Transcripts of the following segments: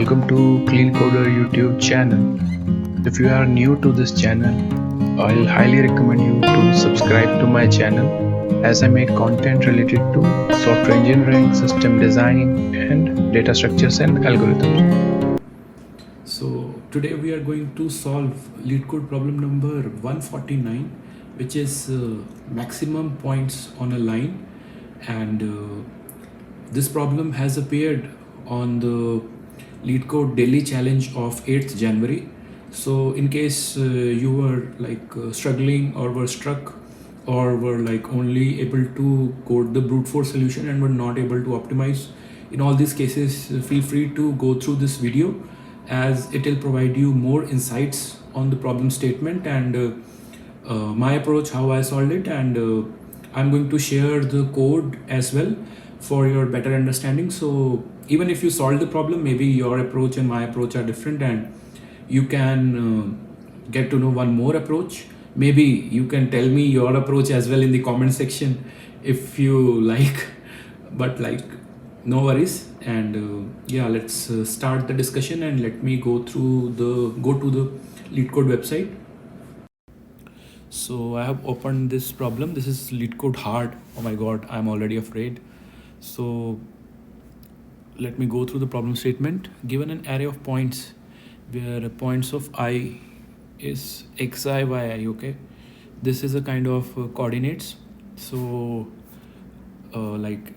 welcome to LeetCoder YouTube channel. If you are new to this channel, I'll highly recommend you to subscribe to my channel as I make content related to software engineering, system design, and data structures and algorithms. So today we are going to solve LeetCode problem number 149, which is maximum points on a line, and this problem has appeared on the LeetCode daily challenge of 8th January. So in case you were struggling or were struck or were only able to code the brute force solution and were not able to optimize, in all these cases feel free to go through this video, as it will provide you more insights on the problem statement and my approach, how I solved it, and I'm going to share the code as well for your better understanding. So even if you solve the problem, maybe your approach and my approach are different, and you can get to know one more approach. Maybe you can tell me your approach as well in the comment section if you like, but no worries. And yeah, let's start the discussion, and let me go to the LeetCode website. So I have opened this problem. This is LeetCode hard. Oh my god, I'm already afraid. So let me go through the problem statement. Given an array of points where points of I is xi, yi, okay? This is a kind of coordinates. So like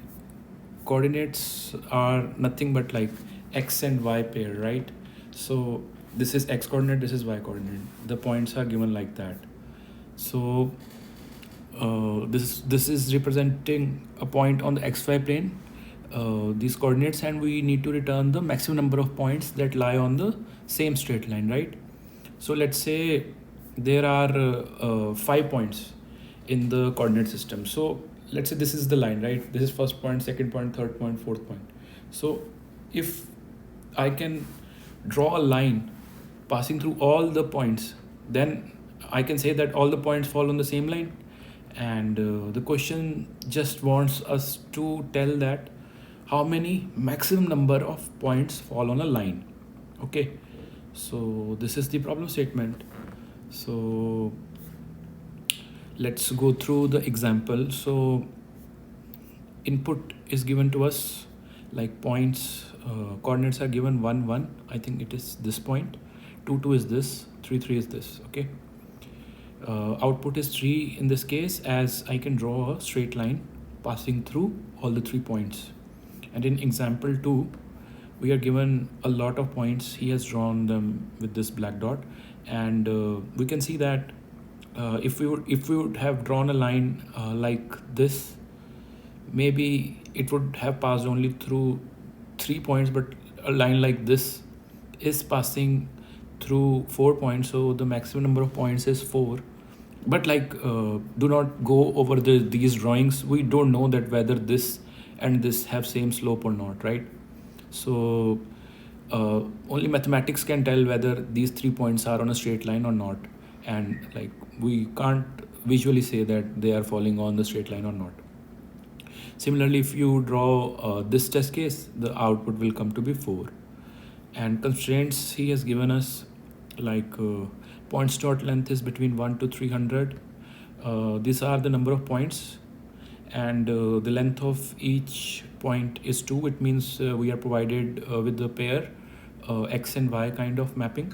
coordinates are nothing but like x and y pair, right? So this is x coordinate, this is y coordinate. The points are given like that. So this is representing a point on the xy plane, these coordinates, and we need to return the maximum number of points that lie on the same straight line, right? So let's say there are 5 points in the coordinate system. So let's say this is the line, right? This is first point, second point, third point, fourth point. So if I can draw a line passing through all the points, then I can say that all the points fall on the same line. And the question just wants us to tell that how many maximum number of points fall on a line. Okay, so this is the problem statement. So let's go through the example. So input is given to us like points, coordinates are given 1 1, I think it is this point, 2 2 is this, 3 3 is this. Okay, output is 3 in this case, as I can draw a straight line passing through all the 3 points. And in example 2, we are given a lot of points. He has drawn them with this black dot, and we can see that if we would have drawn a line like this, maybe it would have passed only through 3 points, but a line like this is passing through 4 points, so the maximum number of points is 4. But do not go over these drawings. We don't know that whether this and this have same slope or not, right? So only mathematics can tell whether these 3 points are on a straight line or not, and we can't visually say that they are falling on the straight line or not. Similarly, if you draw this test case, the output will come to be 4. And constraints he has given us, points dot length is between 1 to 300. These are the number of points, and the length of each point is 2. It means we are provided with the pair x and y kind of mapping,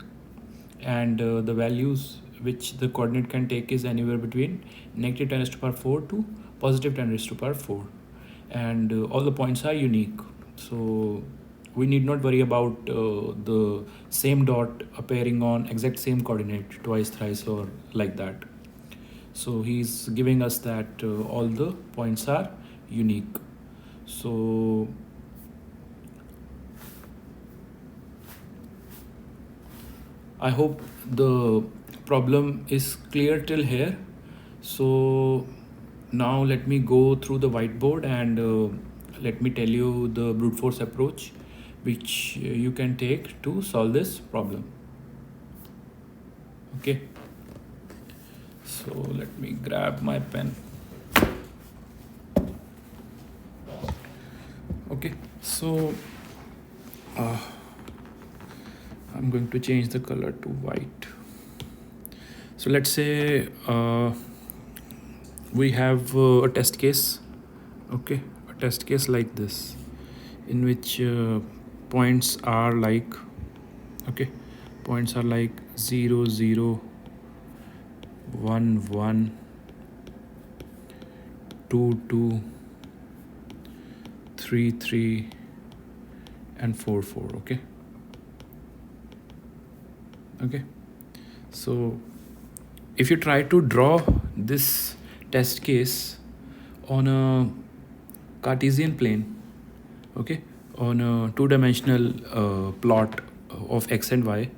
and the values which the coordinate can take is anywhere between negative 10 raised to power 4 to positive 10 raised to power 4, and all the points are unique. So we need not worry about the same dot appearing on exact same coordinate twice, thrice, or like that. So he's giving us that all the points are unique. So I hope the problem is clear till here. So now let me go through the whiteboard, and let me tell you the brute force approach which you can take to solve this problem. Okay, so let me grab my pen. Okay, so I'm going to change the color to white. So let's say we have a test case, okay, a test case like this, in which points are like, okay, points are like 0 0 1 1 2 2 3 3 and 4 4. Okay, so if you try to draw this test case on a Cartesian plane, okay, on a two-dimensional plot of x and y,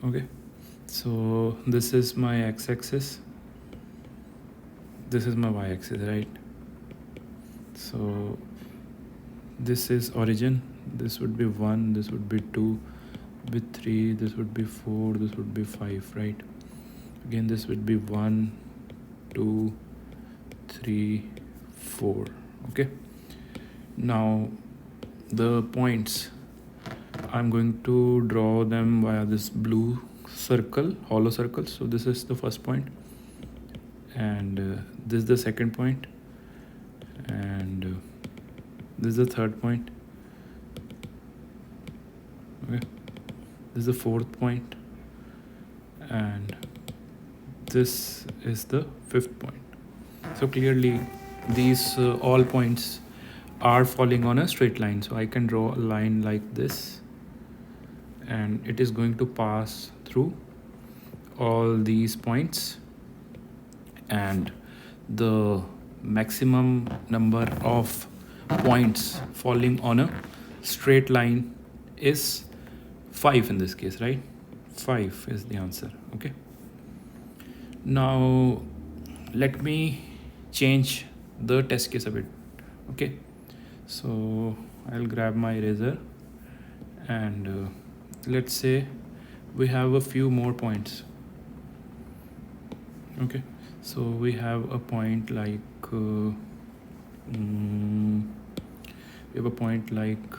okay, so this is my x-axis, this is my y-axis, right? So this is origin, this would be 1, this would be 2, with 3, this would be 4, this would be 5, right? Again, this would be 1 2 3 4. Okay, now the points, I'm going to draw them via this blue circle, hollow circle. So this is the first point, and this is the second point, and this is the third point. Okay, this is the fourth point, and this is the fifth point. So clearly these all points are falling on a straight line. So I can draw a line like this, and it is going to pass through all these points, and the maximum number of points falling on a straight line is 5 in this case, right? 5 is the answer. Okay, now let me change the test case a bit. Okay, so I'll grab my eraser, and let's say we have a few more points. Okay, so we have a point like we have a point like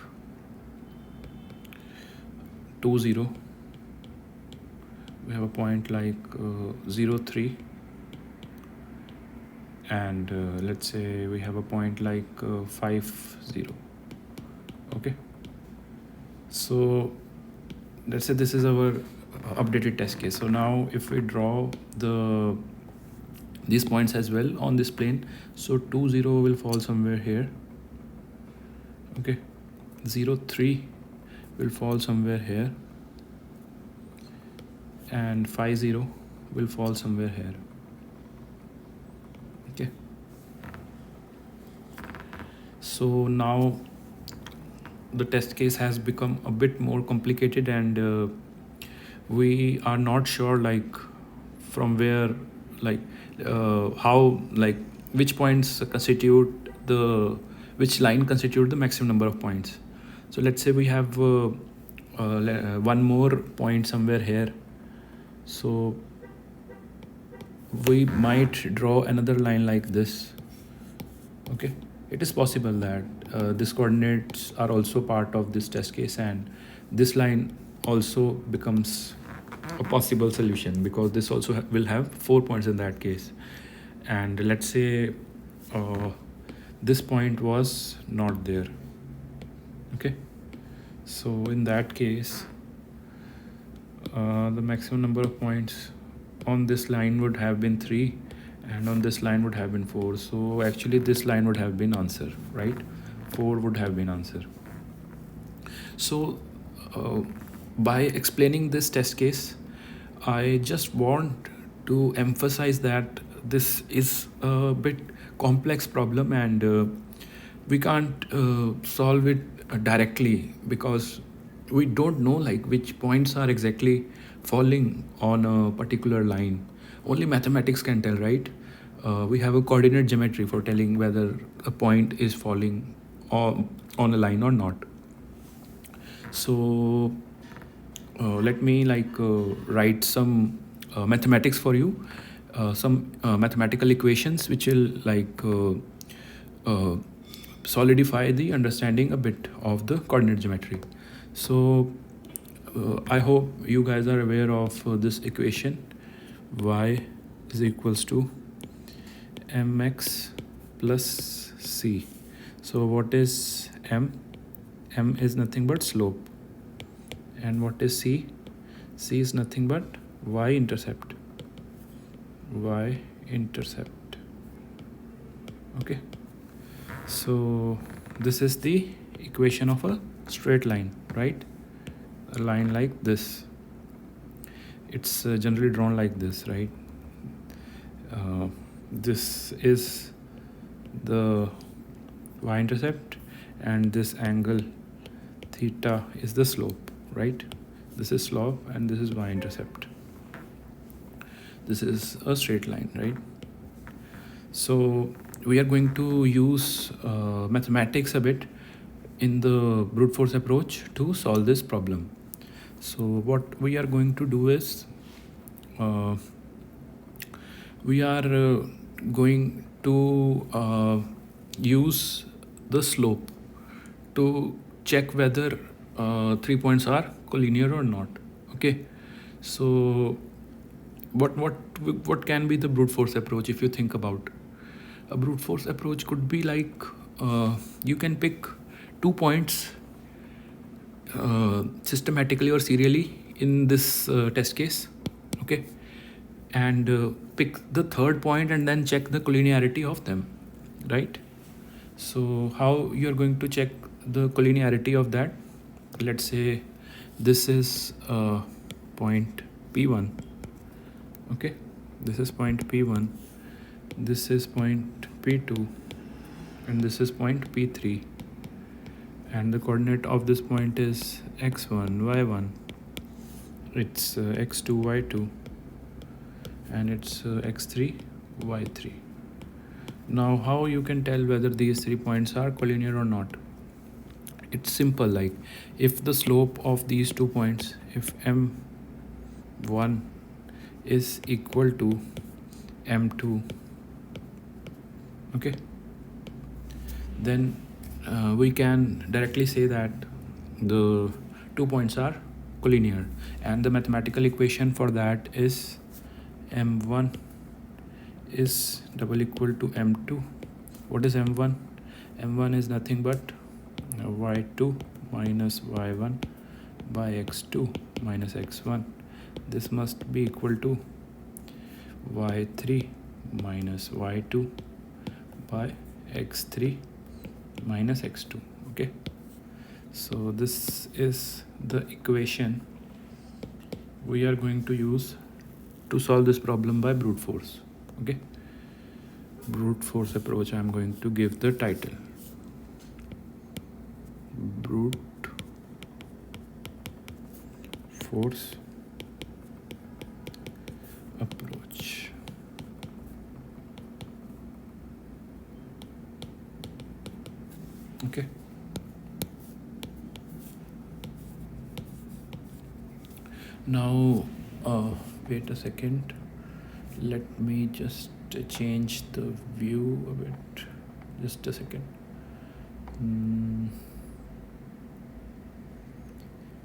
2 0, we have a point like 0 3, and let's say we have a point like 5 0. Okay, so let's say this is our updated test case. So now if we draw these points as well on this plane, so 2 0 will fall somewhere here. Okay, 0 3 will fall somewhere here, and 5 0 will fall somewhere here. Okay, so now the test case has become a bit more complicated, and we are not sure like from where, like how, like which points constitute which line constitute the maximum number of points. So let's say we have one more point somewhere here, so we might draw another line like this. Okay, it is possible that these coordinates are also part of this test case, and this line also becomes a possible solution, because this also will have 4 points in that case. And let's say this point was not there. Okay, so in that case the maximum number of points on this line would have been 3, and on this line would have been 4. So actually this line would have been answer, right? 4 would have been answer. So by explaining this test case, I just want to emphasize that this is a bit complex problem, and we can't solve it directly, because we don't know like which points are exactly falling on a particular line. Only mathematics can tell, right? We have a coordinate geometry for telling whether a point is falling on a line or not. So let me write some mathematics for you, some mathematical equations which will solidify the understanding a bit of the coordinate geometry. So I hope you guys are aware of this equation. Y is equals to mx plus c. So what is m? M is nothing but slope. And what is c? C is nothing but y-intercept. Y-intercept. Okay. So this is the equation of a straight line, right? A line like this. It's generally drawn like this, right? This is the y-intercept, and this angle theta is the slope, right? This is slope and this is y-intercept. This is a straight line, right? So we are going to use mathematics a bit in the brute force approach to solve this problem. So what we are going to do is we are going to use the slope to check whether 3 points are collinear or not. Okay, so what can be the brute force approach? If you think about a brute force approach, could be like you can pick 2 points systematically or serially in this test case. Okay, and pick the third point and then check the collinearity of them, right? So how you're going to check the collinearity of that? Let's say this is point P1. Okay, this is point P1, this is point P2, and this is point P3, and the coordinate of this point is x1 y1, it's x2 y2, and it's x3 y3. Now how you can tell whether these 3 points are collinear or not? It's simple, like if the slope of these 2 points, if m1 is equal to m2, okay, then we can directly say that the 2 points are collinear, and the mathematical equation for that is m1 is double equal to m2. What is m1? M1 is nothing but y2 minus y1 by x2 minus x1. This must be equal to y3 minus y2 by x3 minus x2. Okay, so this is the equation we are going to use to solve this problem by brute force. Okay, brute force approach. I am going to give the title brute force approach. Okay, now wait a second, let me just change the view a bit, just a second.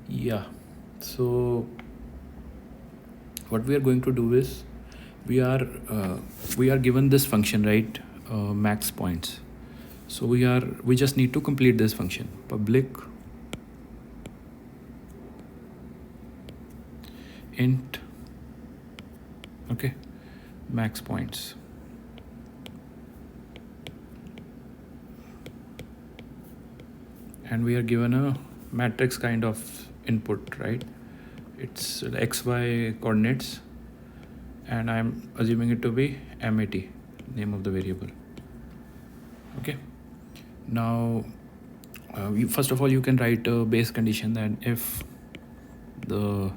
Yeah, so what we are going to do is we are given this function, right? Max points. So we just need to complete this function, public int, okay, max points. And we are given a matrix kind of input, right? It's xy coordinates, and I'm assuming it to be mat, name of the variable. Okay, now first of all you can write a base condition that if the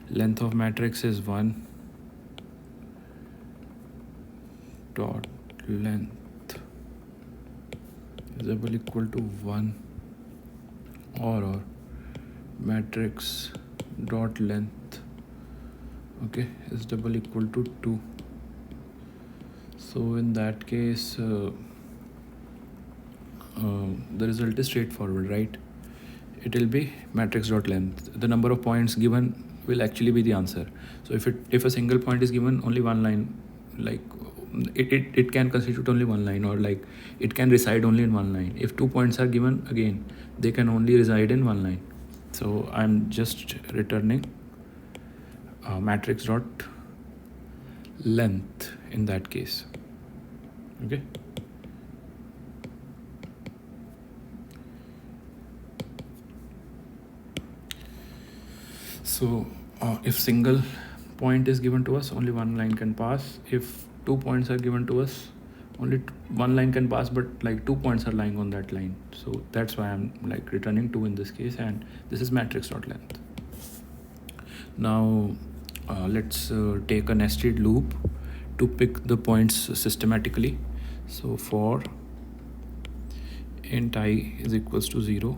length of matrix is 1 dot length is equal to 1, or matrix dot length, okay, is equal to 2. So in that case the result is straightforward, right? it will be matrix dot length. The number of points given will actually be the answer. So if a single point is given, only one line, like it can constitute only one line, or like it can reside only in one line. If 2 points are given, again they can only reside in one line. So I'm just returning matrix dot length in that case. Okay. So if single point is given to us, only one line can pass. If 2 points are given to us, only one line can pass, but like 2 points are lying on that line. So that's why I'm like returning 2 in this case, and this is matrix dot length. Now let's take a nested loop to pick the points systematically. So for int I is equals to 0,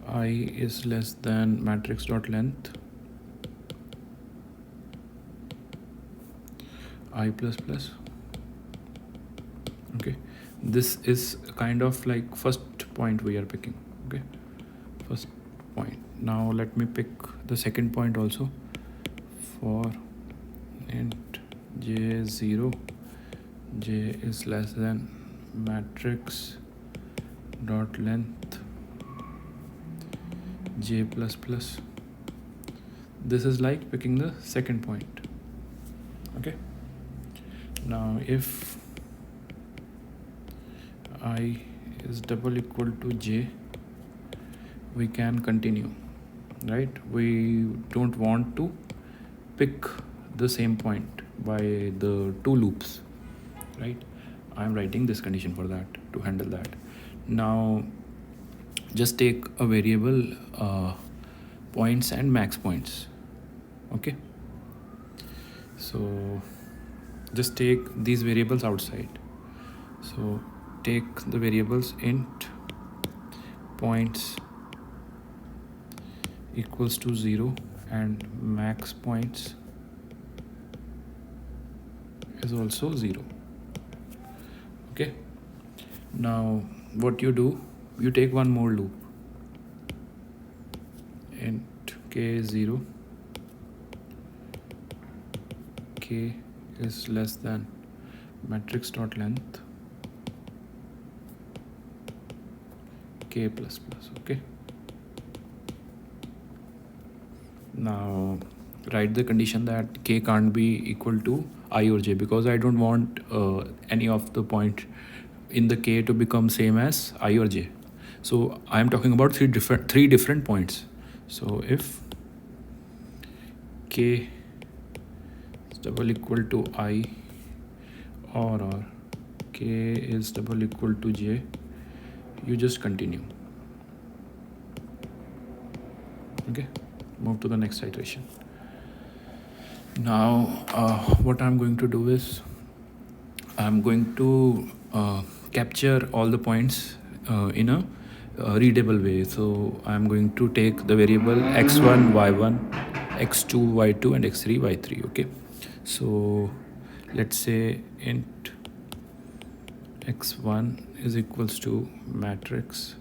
I is less than matrix dot length I plus plus. Okay, this is kind of like first point we are picking. Okay, first point. Now let me pick the second point also. For int j0, j is less than matrix dot length j plus plus. This is like picking the second point. Okay, now if I is double equal to j, we can continue, right? We don't want to pick the same point by the two loops, right? I'm writing this condition for that to handle that. Now just take a variable points and max points. Okay, so just take these variables outside. So take the variables int points equals to 0 and max points is also 0. Okay, now what you do, you take one more loop, int k0, k is less than matrix dot length k plus plus. Okay, now write the condition that k can't be equal to I or j, because I don't want any of the point in the k to become same as I or j. So I'm talking about three different points. So if k is double equal to I or k is double equal to j, you just continue. Okay, move to the next iteration. Now what I'm going to do is I'm going to capture all the points in a readable way. So I'm going to take the variable x1 y1, x2 y2, and x3 y3. Okay, so let's say int x1 is equals to matrix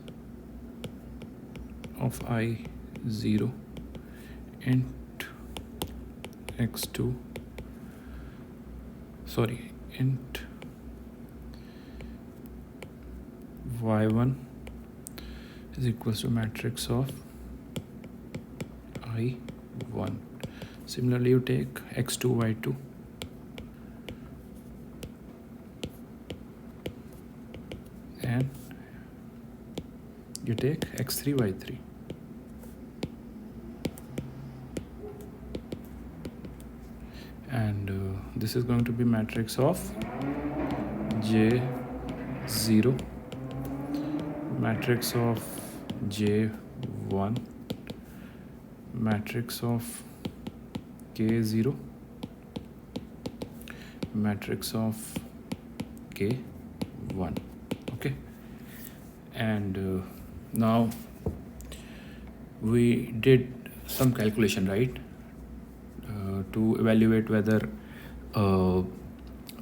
of I 0, int x2, sorry, int y1 is equals to matrix of I1. Similarly, you take x2 y2 and you take x3 y3. And this is going to be matrix of j0, matrix of j1, matrix of k0, matrix of k1. Okay, and now we did some calculation, right, to evaluate whether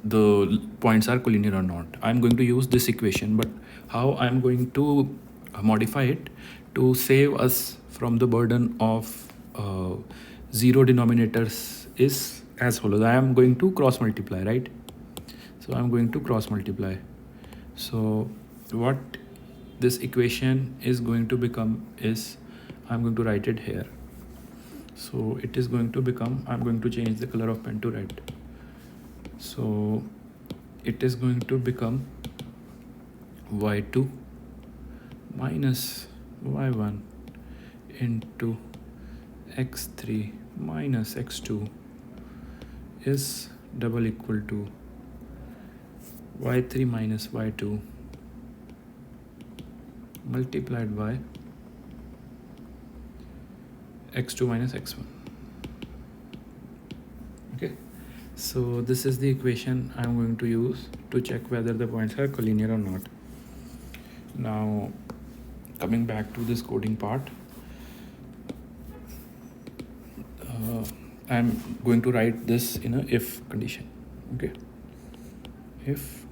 the points are collinear or not. I'm going to use this equation, but how I'm going to modify it to save us from the burden of zero denominators is as follows. I am going to cross multiply, right? So I'm going to cross multiply. So what this equation is going to become is, I'm going to write it here. So it is going to become, I'm going to change the color of pen to red. So it is going to become y2 minus y1 into x3 minus x2 is double equal to y3 minus y2 multiplied by x2 minus x1. Okay, so this is the equation I'm going to use to check whether the points are collinear or not. Now coming back to this coding part, I'm going to write this in a if condition. Okay, if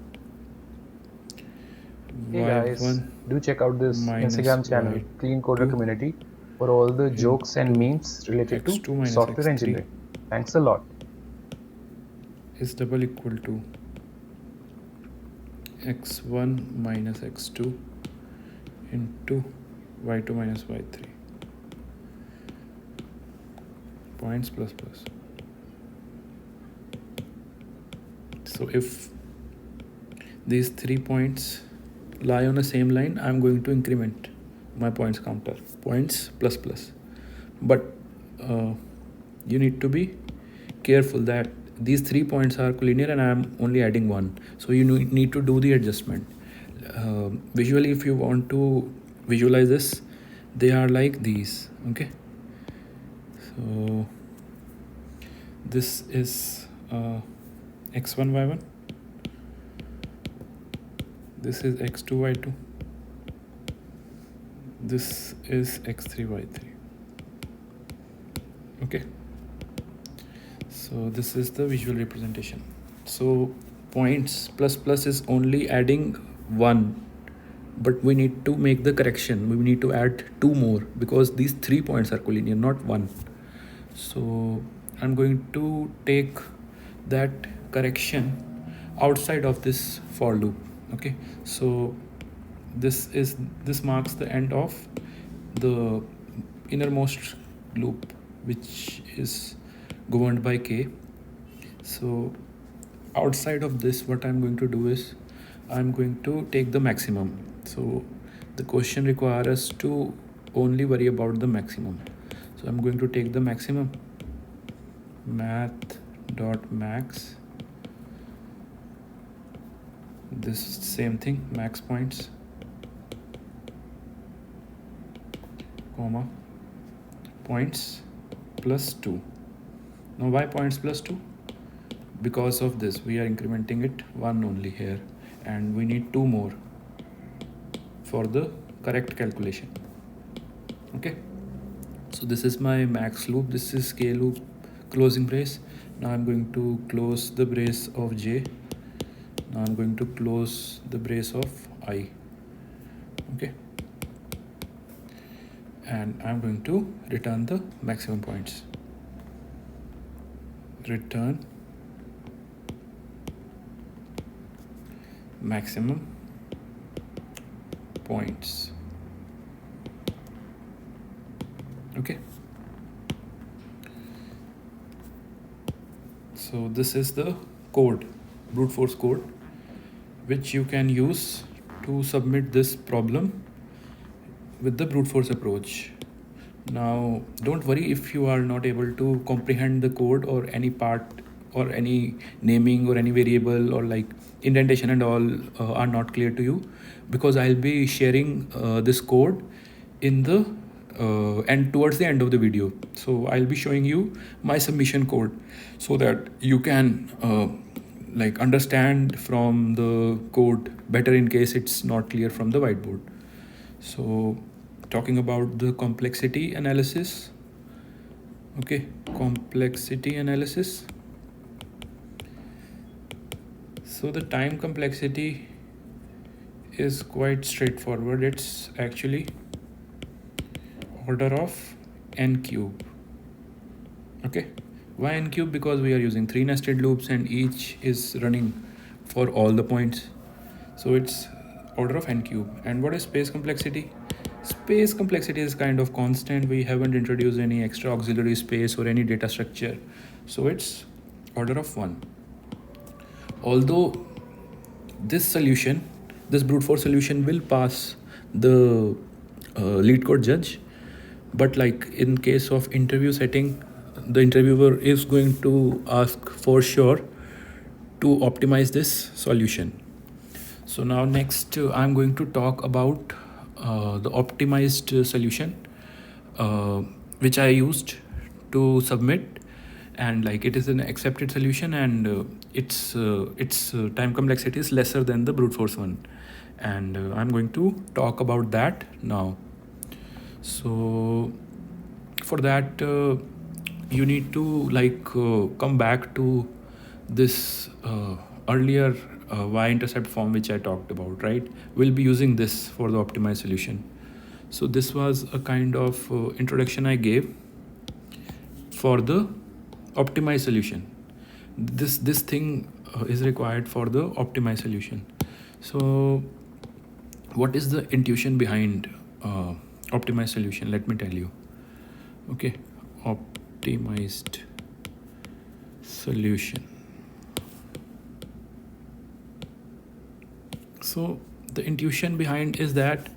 Hey guys, y1 do check out this minus Instagram channel, Clean Coder y2 Community, for all the jokes and into memes related to x2 minus software x3 engineering. Thanks a lot. is double equal to x1 minus x2 into y2 minus y3 points plus plus. So if these 3 points lie on the same line, I'm going to increment my points counter, points plus plus. But you need to be careful that these 3 points are collinear and I'm only adding 1. So you need to do the adjustment. Visually, if you want to visualize this, they are like these. Okay, so this is x1 y1, this is x2 y2, this is x3 y3. Okay, so this is the visual representation. So points plus plus is only adding 1, but we need to make the correction. We need to add 2 more because these 3 points are collinear, not 1. So I'm going to take that correction outside of this for loop. Okay, so this marks the end of the innermost loop, which is governed by k. So outside of this, what I'm going to do is I'm going to take the maximum. So the question requires us to only worry about the maximum. So I'm going to take the maximum, math.max, this same thing, max points, comma, points plus 2. Now why points plus 2? Because of this, we are incrementing it 1 only here, and we need 2 more for the correct calculation. Okay, so this is my max loop, this is k loop, closing brace. Now I'm going to close the brace of j. Now I'm going to close the brace of I. Okay, and I'm going to return the maximum points. Return maximum points. Okay, so this is the code, brute force code, which you can use to submit this problem with the brute force approach. Now don't worry if you are not able to comprehend the code or any part or any naming or any variable or like indentation and all are not clear to you, because I'll be sharing this code in the and towards the end of the video. So I'll be showing you my submission code so that you can like understand from the code better in case it's not clear from the whiteboard. So talking about the complexity analysis. Okay, complexity analysis. So the time complexity is quite straightforward. It's actually order of n cube. Okay, why n cube? Because we are using 3 nested loops and each is running for all the points, so it's order of n cube. And what is space complexity? Space complexity is kind of constant. We haven't introduced any extra auxiliary space or any data structure, so it's order of 1. Although this solution, this brute force solution, will pass the LeetCode judge, but like in case of interview setting, the interviewer is going to ask for sure to optimize this solution. So now next I'm going to talk about the optimized solution which I used to submit, and like it is an accepted solution, and its time complexity is lesser than the brute force one, and I'm going to talk about that now. So for that you need to come back to this earlier y-intercept form which I talked about, right? We'll be using this for the optimized solution. So this was a kind of introduction I gave for the optimized solution. This thing is required for the optimized solution. So what is the intuition behind optimized solution? Let me tell you. Okay, optimized solution. So the intuition behind is that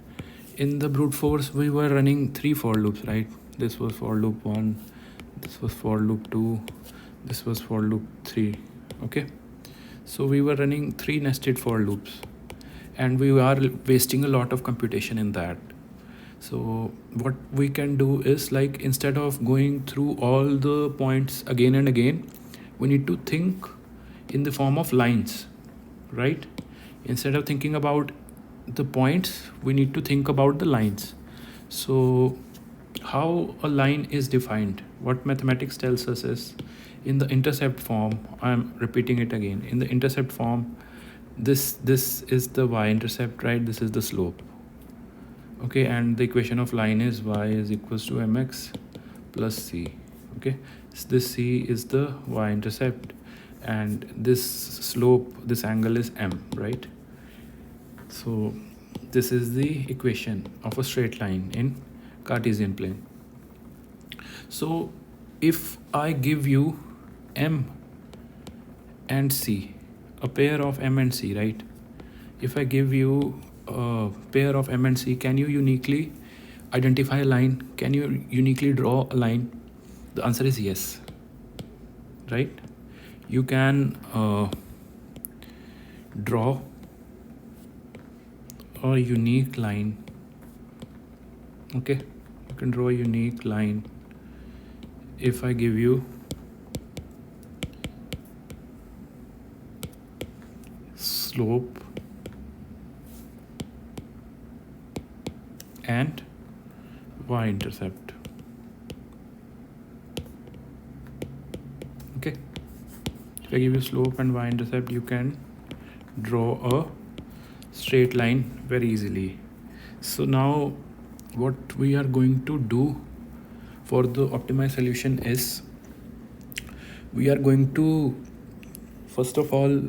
in the brute force we were running 3 for loops, right? This was for loop 1, this was for loop 2, this was for loop 3. Okay, so we were running 3 nested for loops and we are wasting a lot of computation in that. So what we can do is, like, instead of going through all the points again and again, we need to think in the form of lines, right? Instead of thinking about the points, we need to think about the lines. So how a line is defined, what mathematics tells us is, in the intercept form, I'm repeating it again, in the intercept form, this is the y-intercept, right? This is the slope. Okay, and the equation of line is y is equals to mx plus c. Okay, so this c is the y-intercept and this slope, this angle is m, right? So this is the equation of a straight line in Cartesian plane. So if I give you m and c, a pair of m and c, right? If I give you a pair of m and c, can you uniquely identify a line? Can you uniquely draw a line? The answer is yes, right? You can draw a unique line. Okay, you can draw a unique line if I give you slope and y-intercept. Okay, if I give you slope and y-intercept, you can draw a straight line very easily. So now what we are going to do for the optimized solution is, we are going to first of all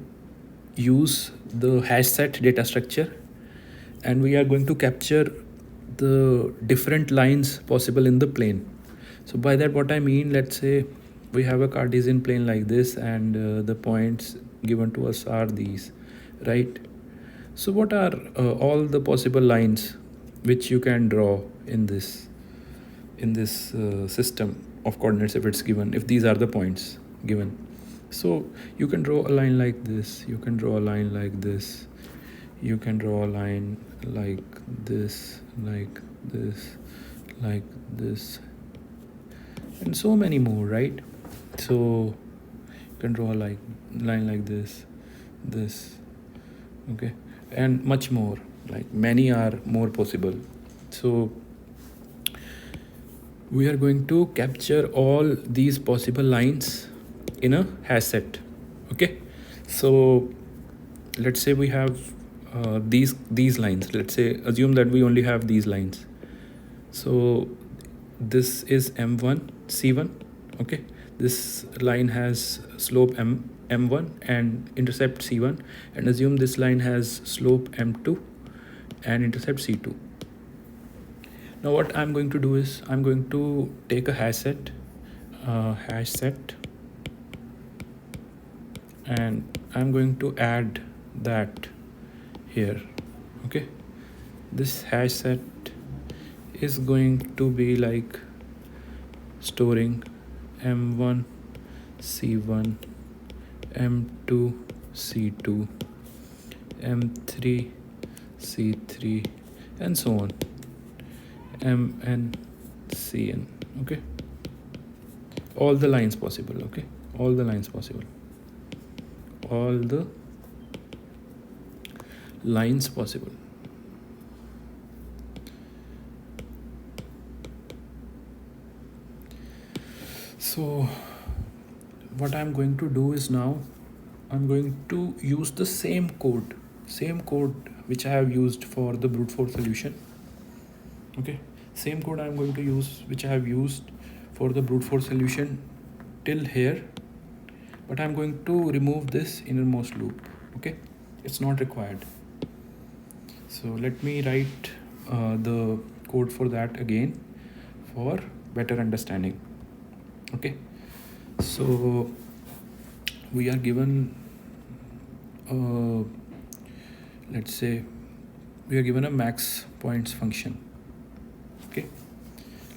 use the hash set data structure, and we are going to capture the different lines possible in the plane. So by that what I mean, let's say we have a Cartesian plane like this, and the points given to us are these, right? So what are all the possible lines which you can draw in this system of coordinates, if it's given, if these are the points given? So you can draw a line like this, you can draw a line like this, you can draw a line like this, like this, like this, and so many more, right? So you can draw a line like this, okay, and much more, like many are more possible. So we are going to capture all these possible lines in a hash set. Okay, so let's say we have these lines. Let's say assume that we only have these lines. So this is m1 c1. Okay, this line has slope m1 and intercept c1, and assume this line has slope m2 and intercept c2. Now what I'm going to do is I'm going to take a hash set, and I'm going to add that here. Okay, this hash set is going to be like storing m1 c1, m2 c2, m3 c3, and so on, mn cn. Okay, all the lines possible. Okay, all the lines possible, all the lines possible. So what I'm going to do is now I'm going to use the same code which I have used for the brute force solution. Okay, same code I'm going to use which I have used for the brute force solution till here, but I'm going to remove this innermost loop. Okay, it's not required. So let me write the code for that again for better understanding. Okay, so we are given let's say we are given a max points function. Okay,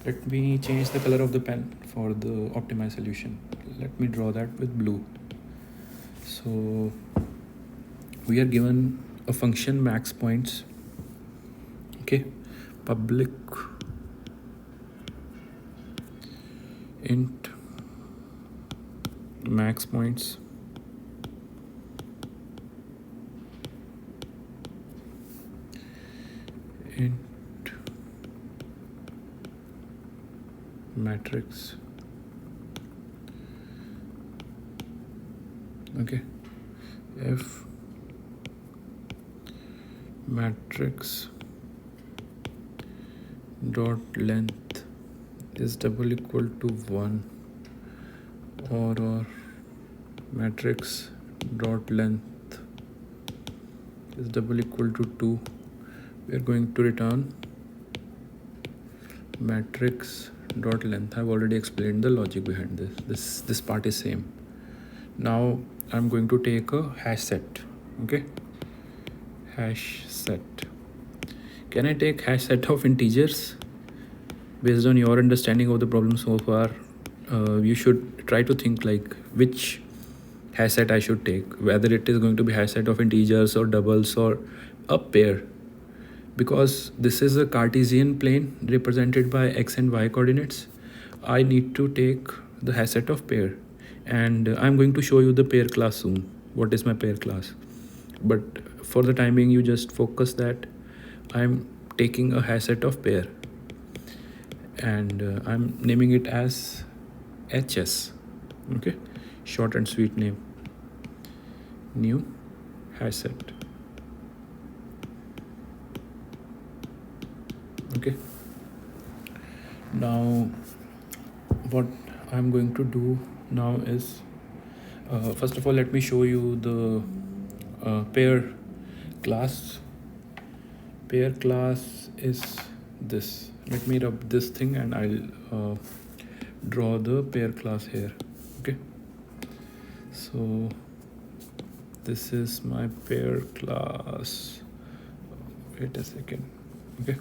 let me change the color of the pen for the optimized solution. Let me draw that with blue. So we are given a function max points. Okay, public int max points int matrix. Okay, if matrix dot length is double equal to 1 or matrix dot length is double equal to 2, we are going to return matrix dot length. I've already explained the logic behind this part is same. Now I'm going to take a hash set. Okay, hash set. Can I take hash set of integers? Based on your understanding of the problem so far, you should try to think like which hash set I should take, whether it is going to be hash set of integers or doubles or a pair. Because this is a Cartesian plane represented by x and y coordinates, I need to take the hash set of pair, and I'm going to show you the pair class soon. What is my pair class? But for the time being, you just focus that I'm taking a hash set of pair, and I'm naming it as HS. Okay, short and sweet name. New hash set. Okay, now what I'm going to do now is first of all, let me show you the pair class. Pair class is this. Let me rub this thing and I'll draw the pair class here. Okay, so this is my pair class. Wait a second. Okay,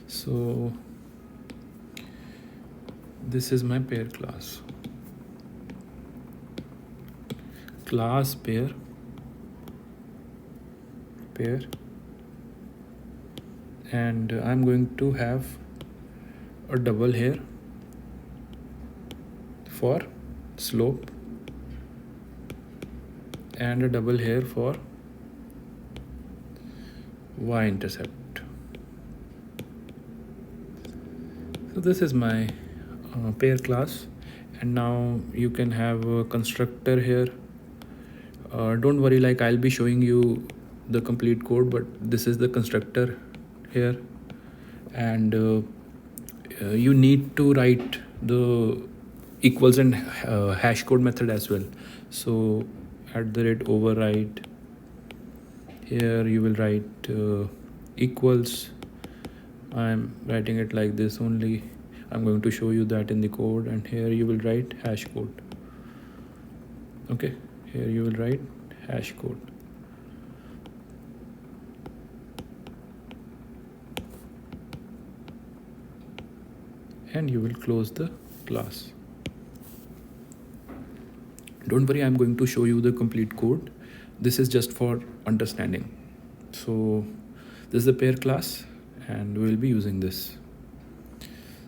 so this is my pair class. Class pair, and I'm going to have a double here for slope and a double here for y-intercept. So this is my pair class, and now you can have a constructor here Don't worry, like I'll be showing you the complete code, but this is the constructor here, and you need to write the equals and hash code method as well. So @override, here you will write equals. I'm writing it like this only. I'm going to show you that in the code, and here you will write hash code. Okay, here you will write hash code. And you will close the class. Don't worry, I'm going to show you the complete code. This is just for understanding. So this is the pair class, and we'll be using this.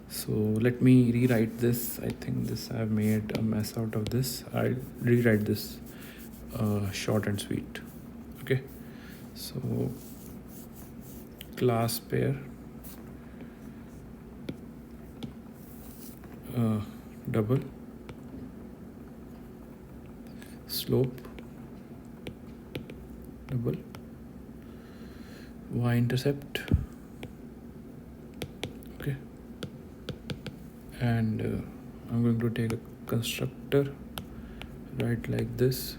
So let me rewrite this. I think this I've made a mess out of this. I'll rewrite this short and sweet. Okay, so class pair double slope double y-intercept. Okay, and I'm going to take a constructor, write like this,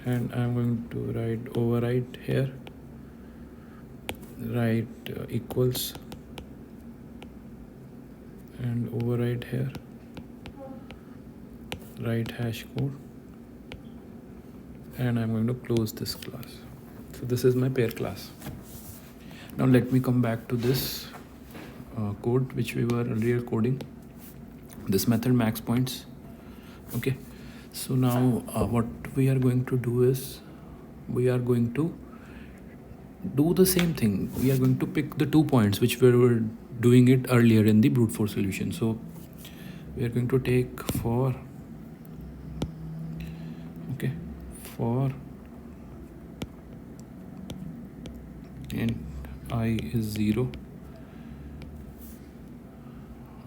and I'm going to write override here, write equals, and override here, write hash code, and I'm going to close this class. So this is my pair class. Now let me come back to this code which we were earlier coding, this method max points. Okay, so now what we are going to do is we are going to do the same thing. We are going to pick the 2 points which we were doing it earlier in the brute force solution. So we are going to take for int I is 0,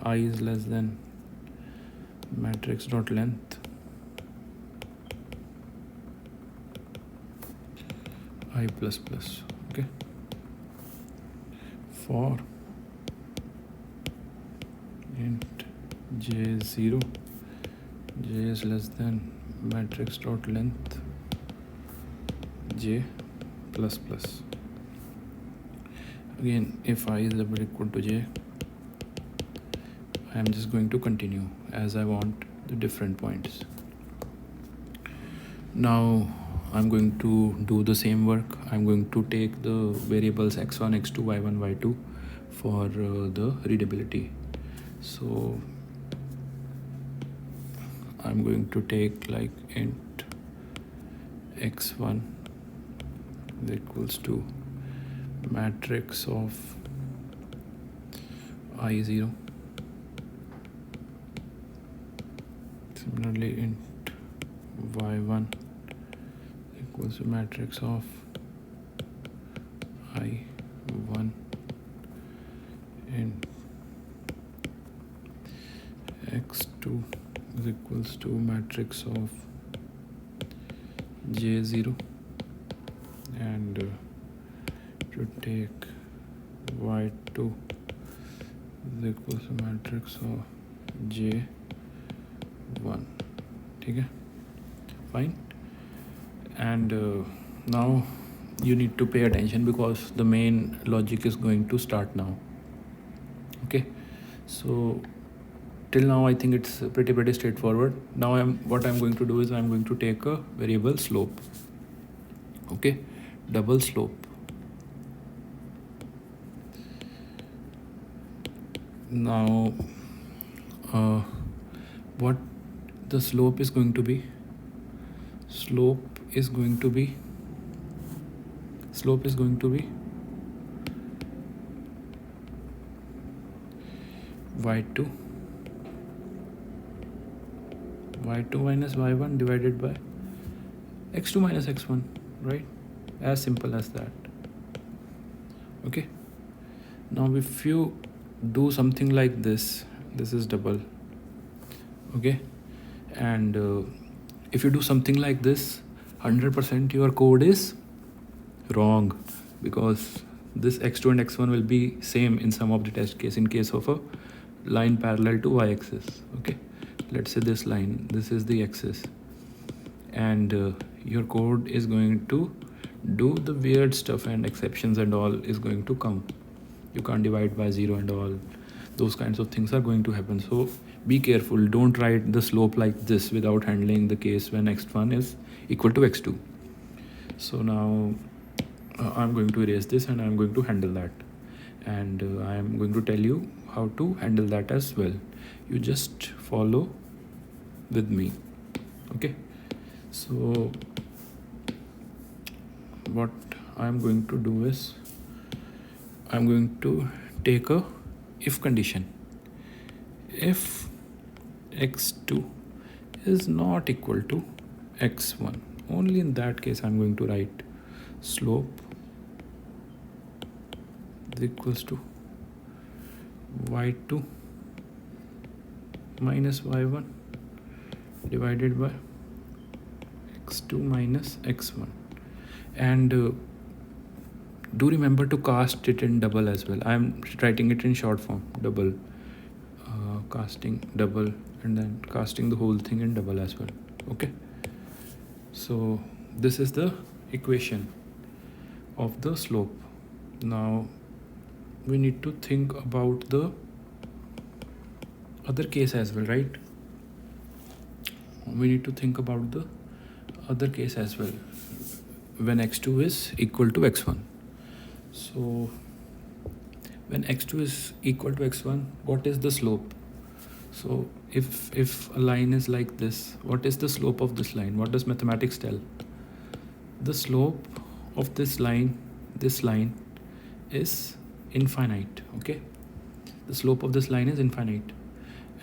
I is less than matrix dot length I plus plus. Okay, for int j is 0, j is less than matrix dot length j plus plus. Again, if I is equal to j, I am just going to continue as I want the different points. Now I'm going to do the same work. I'm going to take the variables x1, x2, y1, y2 for the readability. So I'm going to take like int x1 is equals to matrix of I0. Similarly, int y1 equals to matrix of I1, int x2 is equals to matrix of j0, and to take y2 is equals to matrix of j1. Okay, fine. And now you need to pay attention because the main logic is going to start now. Okay, so till now I think it's pretty straightforward. Now what I'm going to do is I'm going to take a variable slope. Okay, double slope. Now what the slope is going to be, slope is going to be y2 minus y1 divided by x2 minus x1, right? As simple as that. Okay, now if you do something like this, this is double. Okay, and If you do something like this, 100% your code is wrong, because this x2 and x1 will be same in some of the test case in case of a line parallel to y-axis. Okay, let's say this line, this is the axis, and your code is going to do the weird stuff, and exceptions and all is going to come. You can't divide by 0 and all those kinds of things are going to happen. So be careful, don't write the slope like this without handling the case when x1 is equal to x2. So now I'm going to erase this and I'm going to handle that, and I'm going to tell you how to handle that as well. You just follow with me. Okay, so what I'm going to do is I'm going to take a if condition. If x2 is not equal to x1, only in that case I'm going to write slope is equals to y2 minus y1 divided by x2 minus x1. And do remember to cast it in double as well. I'm writing it in short form, double, casting double, and then casting the whole thing in double as well. Okay, so this is the equation of the slope. Now we need to think about the other case as well, right? We need to think about the other case as well when x2 is equal to x1. So when x2 is equal to x1, what is the slope? So if a line is like this, what is the slope of this line? What does mathematics tell? The slope of this line is infinite. Okay, the slope of this line is infinite,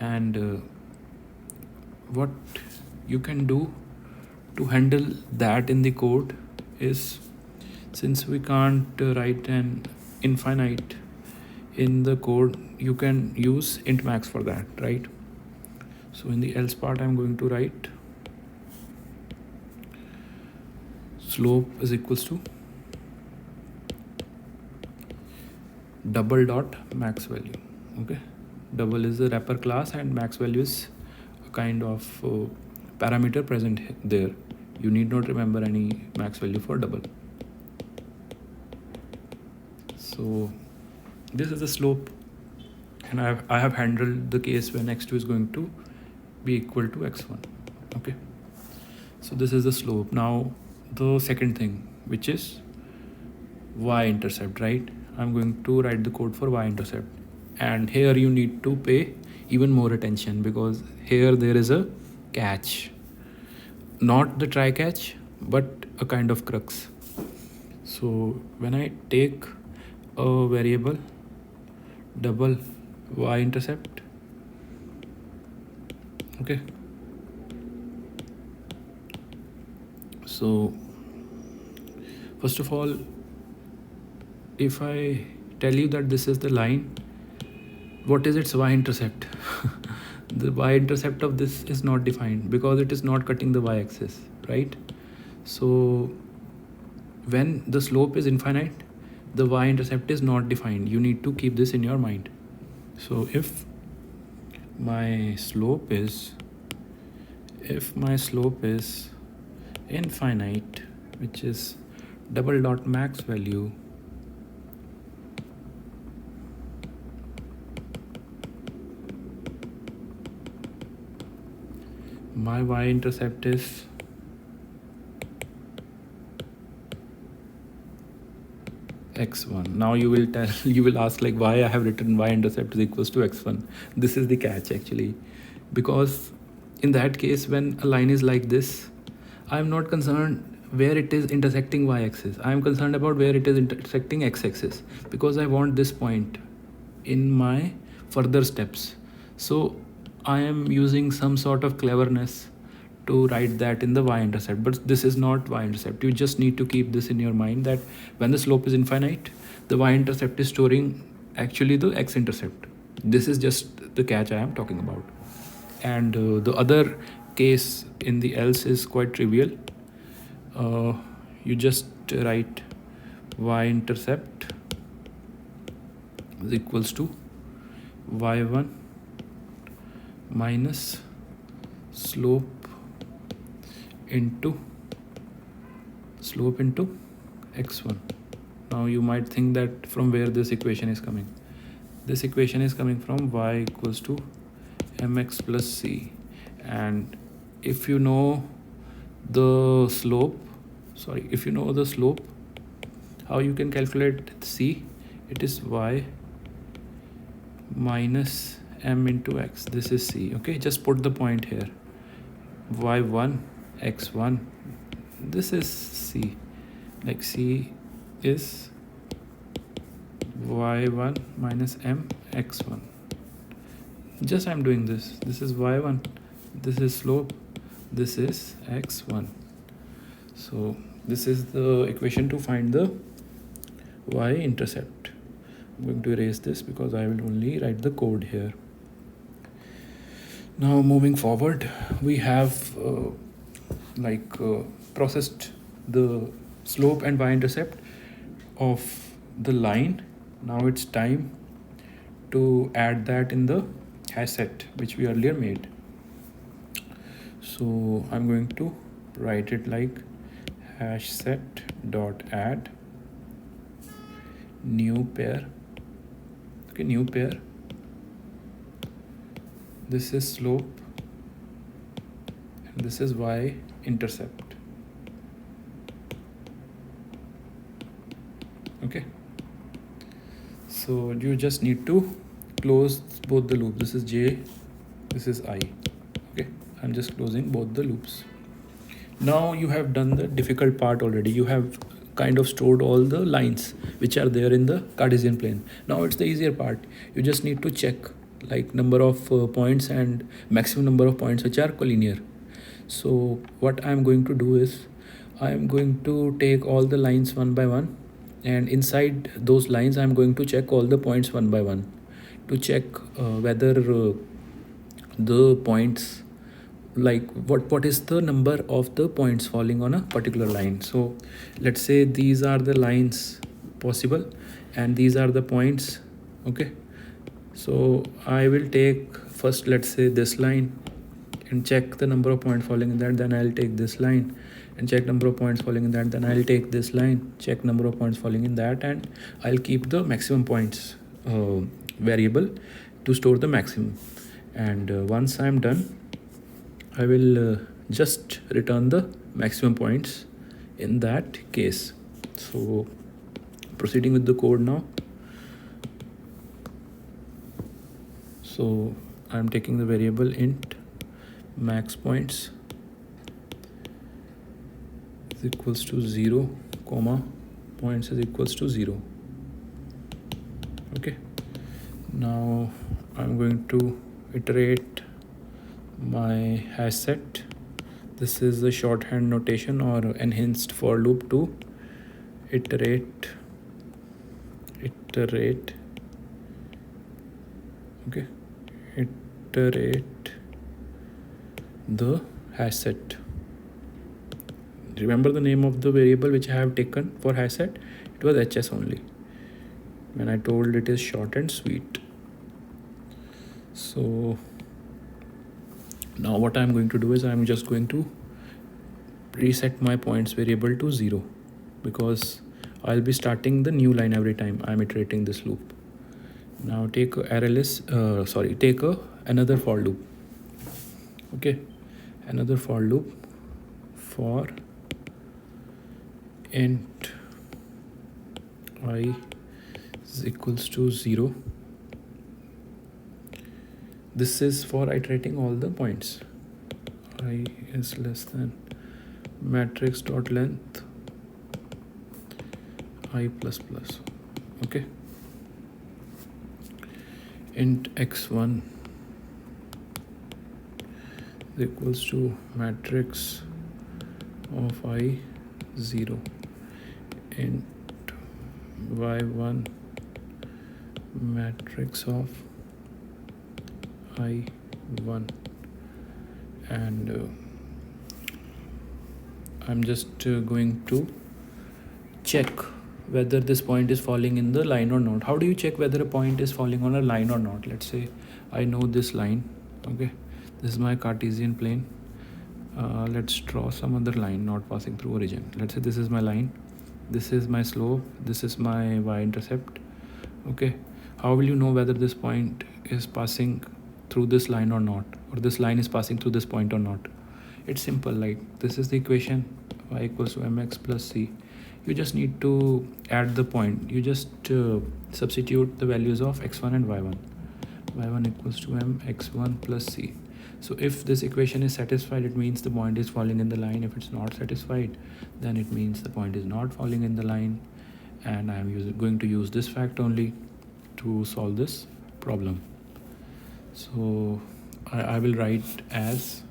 and what you can do to handle that in the code is, since we can't write an infinite in the code, you can use int max for that, right? So in the else part I'm going to write slope is equals to double dot max value. Okay, double is the wrapper class and max value is a kind of parameter present there. You need not remember any max value for double. So this is the slope, and I have handled the case when x2 is going to be equal to x1. Okay, so this is the slope. Now the second thing, which is y-intercept, right? I'm going to write the code for y-intercept, and here you need to pay even more attention, because here there is a catch, not the try catch, but a kind of crux. So when I take a variable double y-intercept, okay, so first of all, if I tell you that this is the line, what is its y-intercept? The y-intercept of this is not defined because it is not cutting the y-axis, right? So when the slope is infinite, the y-intercept is not defined. You need to keep this in your mind. So if my slope is infinite, which is double dot max value my y-intercept is x1. Now you will ask like why I have written y-intercept is equals to x1. This is the catch actually, because in that case when a line is like this, I am not concerned where it is intersecting y-axis. I am concerned about where it is intersecting x-axis, because I want this point in my further steps. So I am using some sort of cleverness to write that in the y-intercept, but this is not y-intercept. You just need to keep this in your mind, that when the slope is infinite, the y-intercept is storing actually the x-intercept. This is just the catch I am talking about. And the other case in the else is quite trivial. You just write y-intercept is equals to y1 minus slope into x1. Now you might think that from where this equation is coming. This equation is coming from y equals to mx plus c, and if you know the slope, how you can calculate c? It is y minus m into x. This is c. Okay, just put the point here. y1 x1, this is c, like c is y1 minus m x1. Just I'm doing this. This is y1, this is slope, this is x1. So this is the equation to find the y-intercept. I'm going to erase this because I will only write the code here. Now moving forward, we have processed the slope and y-intercept of the line. Now it's time to add that in the hash set which we earlier made. So I'm going to write it like hash set dot add new pair. Okay, new pair. This is slope and this is y-intercept. Okay, so you just need to close both the loops. This is j, this is I. Okay, I'm just closing both the loops. Now you have done the difficult part already. You have kind of stored all the lines which are there in the Cartesian plane. Now it's the easier part. You just need to check like number of points and maximum number of points which are collinear. So what I'm going to do is I'm going to take all the lines one by one, and inside those lines I'm going to check all the points one by one to check whether the points, like what is the number of the points falling on a particular line. So let's say these are the lines possible and these are the points. Okay, so I will take first, let's say, this line and check the number of points falling in that. Then I'll take this line and check number of points falling in that. Then I'll take this line, check number of points falling in that, and I'll keep the maximum points variable to store the maximum. And once I'm done, I will just return the maximum points in that case. So proceeding with the code now. So I'm taking the variable int max points is equals to 0, comma points is equals to 0. Okay, now I'm going to iterate my hash set. This is the shorthand notation or enhanced for loop to iterate. Okay, iterate the hash set. Remember the name of the variable which I have taken for hash set? It was hs only, when I told it is short and sweet. So now what I'm going to do is I'm just going to reset my points variable to 0 because I'll be starting the new line every time I'm iterating this loop. Now take another for loop. Okay, another for loop for int I is equals to 0. This is for iterating all the points. I is less than matrix dot length I plus plus. Okay, int x1 is equals to matrix of I 0, int y1 matrix of I1, and I'm just going to check whether this point is falling in the line or not. How do you check whether a point is falling on a line or not? Let's say I know this line. Okay, this is my Cartesian plane. Let's draw some other line not passing through origin. Let's say this is my line, this is my slope, this is my y-intercept. Okay, how will you know whether this point is passing through this line or not, or this line is passing through this point or not? It's simple, like this is the equation, y equals to mx plus c. You just need to add the point. You just substitute the values of x1 and y1. y1 equals to m x1 plus c. So if this equation is satisfied, it means the point is falling in the line. If it's not satisfied, then it means the point is not falling in the line. And I am going to use this fact only to solve this problem. So I will write as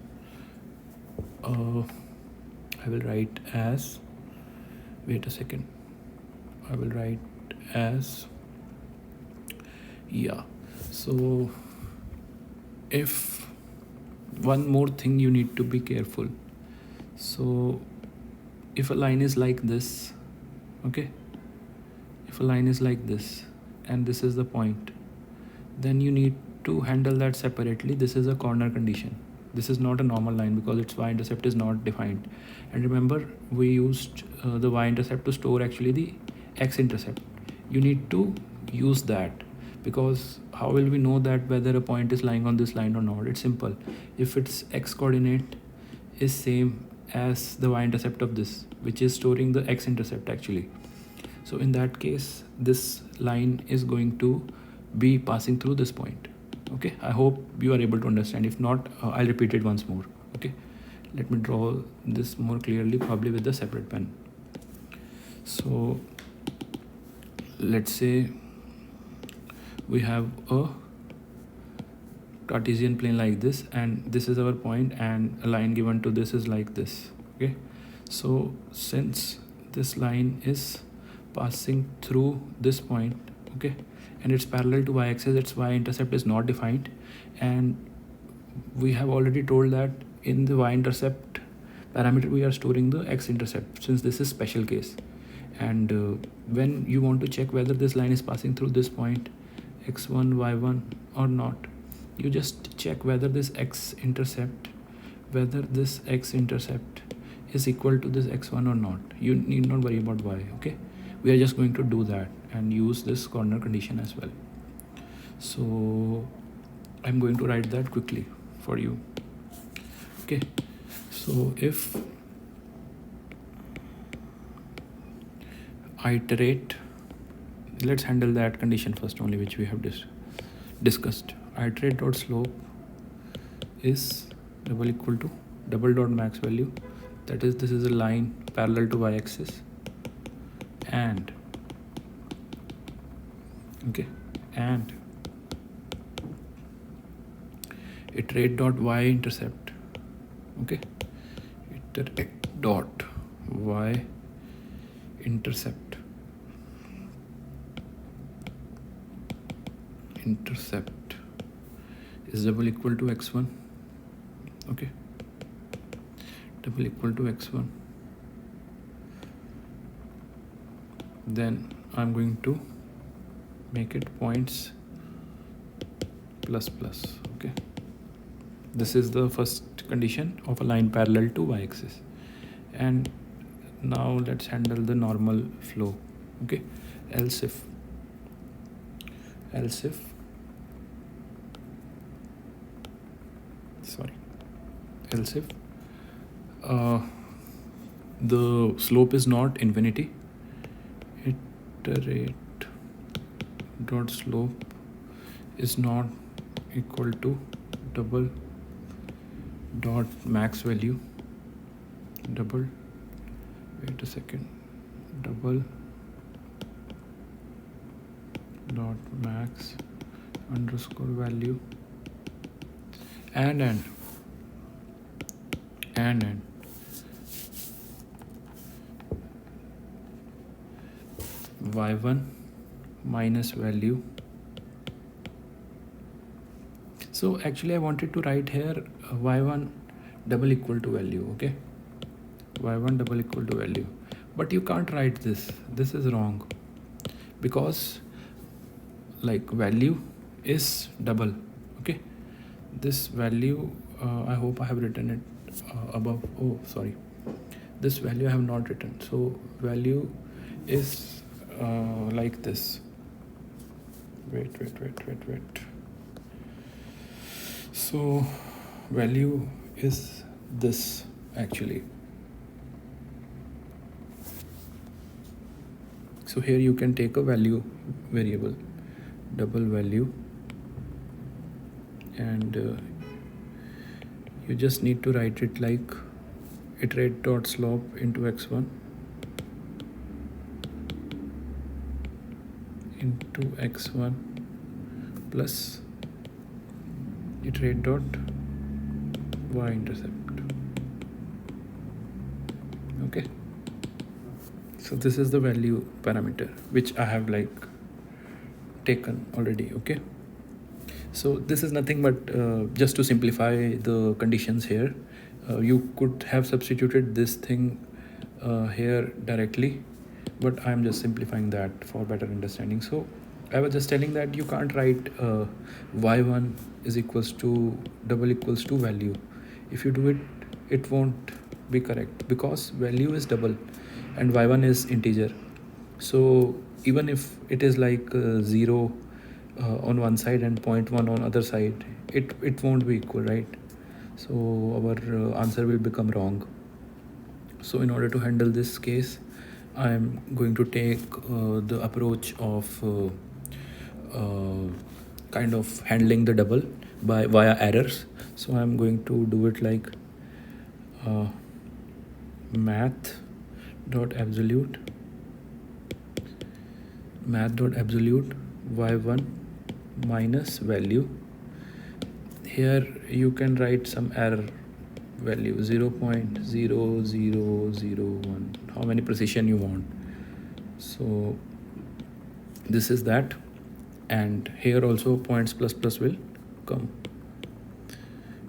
wait a second, I will write as, yeah. So if one more thing you need to be careful. So if a line is like this, okay, if a line is like this and this is the point, then you need to handle that separately. This is a corner condition. This is not a normal line because its y-intercept is not defined. And remember, we used the y-intercept to store actually the x-intercept. You need to use that, because how will we know that whether a point is lying on this line or not? It's simple. If its x-coordinate is same as the y-intercept of this, which is storing the x-intercept actually, so in that case, this line is going to be passing through this point. Okay, I hope you are able to understand. If not, I'll repeat it once more. Okay, let me draw this more clearly, probably with a separate pen. So let's say we have a Cartesian plane like this, and this is our point, and a line given to this is like this. Okay, so since this line is passing through this point, okay, and it's parallel to y-axis, its y-intercept is not defined, and we have already told that in the y-intercept parameter we are storing the x-intercept, since this is special case. And when you want to check whether this line is passing through this point x1 y1 or not, you just check whether this x-intercept is equal to this x1 or not. You need not worry about y. Okay, we are just going to do that and use this corner condition as well. So I'm going to write that quickly for you. Okay, so if I iterate, let's handle that condition first only, which we have discussed. Iterate dot slope is double equal to double dot max value, that is, this is a line parallel to y-axis, and okay, and iterate dot y-intercept. Okay, iterate dot y-intercept is double equal to x1. Okay, double equal to x1. Then I'm going to make it points plus plus. Okay, this is the first condition of a line parallel to y-axis. And now let's handle the normal flow. Okay, else if the slope is not infinity, iterate dot slope is not equal to double dot max value, double dot max underscore value, and y1 minus value. So actually I wanted to write here y1 double equal to value. Okay, y1 double equal to value, but you can't write this. This is wrong, because like value is double. Okay, this value, I hope I have written it above. Oh sorry, this value I have not written. So value is like this. Wait. So value is this actually. So here you can take a value variable, double value, and you just need to write it like iterate dot slope into x1 into x1 plus iterate dot y intercept. Okay, so this is the value parameter which I have like taken already. Okay, so this is nothing but just to simplify the conditions here, you could have substituted this thing here directly, but I'm just simplifying that for better understanding. So I was just telling that you can't write y1 is equals to double equals to value. If you do it, it won't be correct because value is double and y1 is integer. So even if it is like 0 on one side and 0.1 on other side, it won't be equal, right? So our answer will become wrong. So in order to handle this case, I'm going to take the approach of kind of handling the double by via errors. So I'm going to do it like math dot absolute y1 minus value. Here you can write some error value 0.0001, how many precision you want. So this is that, and here also points plus plus will come,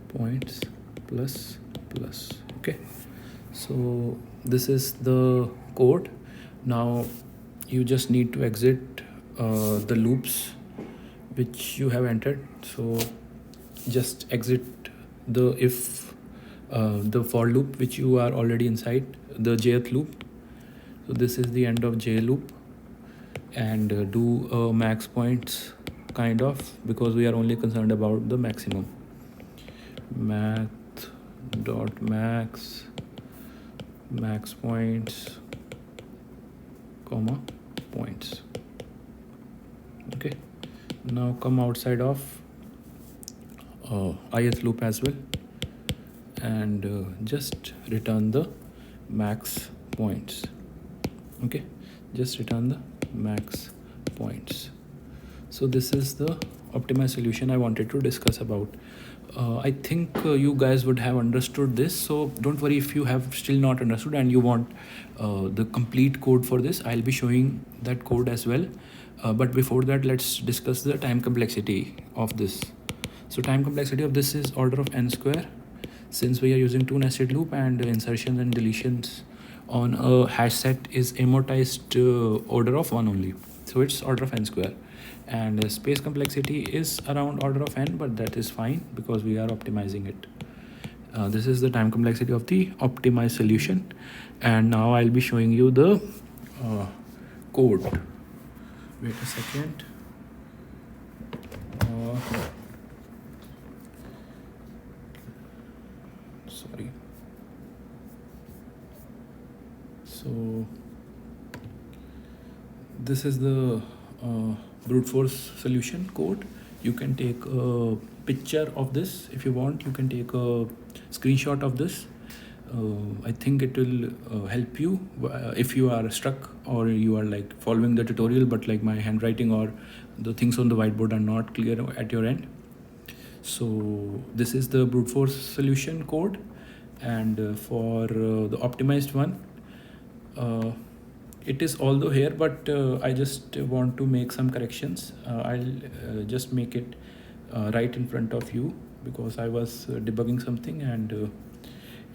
points plus plus. Okay, so this is the code. Now you just need to exit the loops which you have entered. So just exit the if the for loop which you are already inside, the jth loop. So this is the end of j loop, and do max points kind of, because we are only concerned about the maximum. Math dot max points comma points. Okay, now come outside of ith loop as well, and just return the max points. Okay, just return the max points. So this is the optimized solution I wanted to discuss about. I think you guys would have understood this, so don't worry if you have still not understood and you want the complete code for this. I'll be showing that code as well, but before that let's discuss the time complexity of this. So time complexity of this is order of n square, since we are using two nested loop and insertions and deletions on a hash set is amortized order of 1 only, so it's order of n square. And space complexity is around order of n, but that is fine because we are optimizing it. This is the time complexity of the optimized solution, and now I'll be showing you the code. Wait a second. Sorry. So this is the brute force solution code. You can take a picture of this if you want. You can take a screenshot of this. I think it will help you if you are stuck or you are like following the tutorial, but like my handwriting or the things on the whiteboard are not clear at your end. So this is the brute force solution code, and for the optimized one, it is although here, but I just want to make some corrections. I'll just make it right in front of you because I was debugging something, and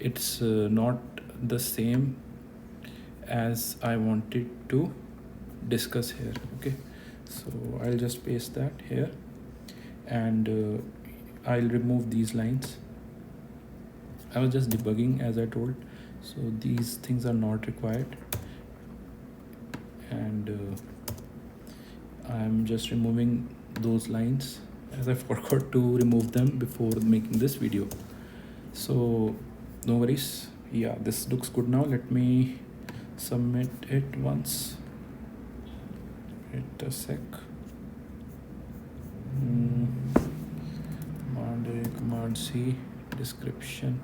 it's not the same as I wanted to discuss here. Okay, so I'll just paste that here, and I'll remove these lines. I was just debugging, as I told, so these things are not required, and I'm just removing those lines as I forgot to remove them before making this video. So no worries. Yeah, this looks good now. Let me submit it once. Wait a sec. Command A, Command C, description,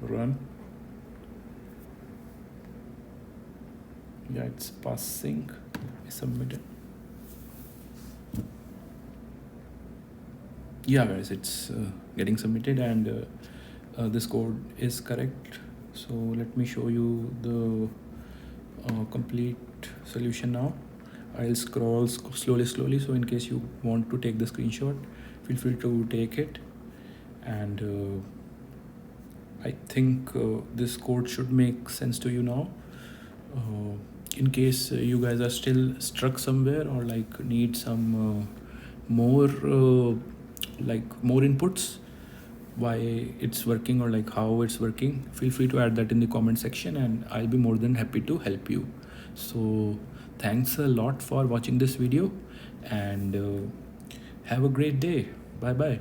run. Yeah, it's passing. I submitted. Yeah guys, it's getting submitted, and this code is correct. So let me show you the complete solution now. I'll scroll slowly, so in case you want to take the screenshot, feel free to take it. And I think this code should make sense to you now. In case you guys are still stuck somewhere, or like need some more more inputs, why it's working, or like how it's working, feel free to add that in the comment section, and I'll be more than happy to help you. So thanks a lot for watching this video, and have a great day. Bye bye.